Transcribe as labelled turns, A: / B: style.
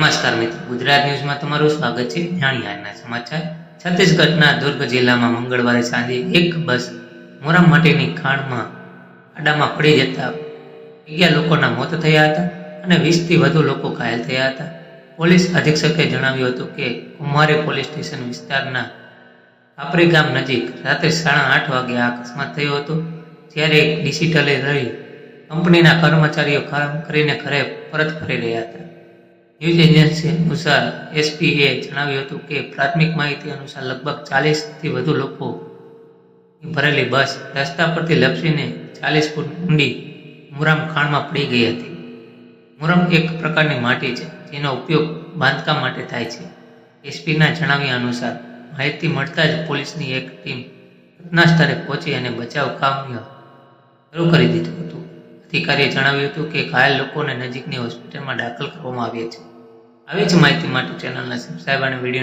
A: નમસ્કાર મિત્રો, ગુજરાત ન્યૂઝમાં તમારું સ્વાગત છે। જાણીએ આજના સમાચાર। છત્તીસગઢના દુર્ગ જિલ્લામાં મંગળવારે સાંજે એક બસ મોરામ માટેની ખાણમાં ખાડામાં પડી જતા 11 લોકોના મોત થયા હતા અને 20થી વધુ લોકો ઘાયલ થયા હતા। પોલીસ અધિક્ષકે જણાવ્યું હતું કે કુમારી પોલીસ સ્ટેશન વિસ્તારના કાપરી ગામ નજીક રાત્રે 8:30 વાગે આ અકસ્માત થયો હતો, જ્યારે એક ડિજિટલ રેલ કંપનીના કર્મચારીઓ કામ કરીને ઘરે પરત ફરી રહ્યા હતા। ન્યૂઝ એજન્સી અનુસાર એસપીએ જણાવ્યું હતું કે પ્રાથમિક માહિતી અનુસાર લગભગ 40થી વધુ લોકો ભરેલી બસ રસ્તા પરથી લપસીને 40 ફૂટ ઊંડી મુરામ ખાણમાં પડી ગઈ હતી। મુરામ એક પ્રકારની માટી છે જેનો ઉપયોગ બાંધકામ માટે થાય છે। એસપીના જણાવ્યા અનુસાર માહિતી મળતા જ પોલીસની એક ટીમ ઘટના સ્થળે પહોંચી અને બચાવ કામ શરૂ કરી દીધું હતું। અધિકારીએ જણાવ્યું હતું કે ઘાયલ લોકોને નજીકની હોસ્પિટલમાં દાખલ કરવામાં આવ્યા છે। આવી જ માહિતી માટે ચેનલને સબસ્ક્રાઇબ અને વિડીયો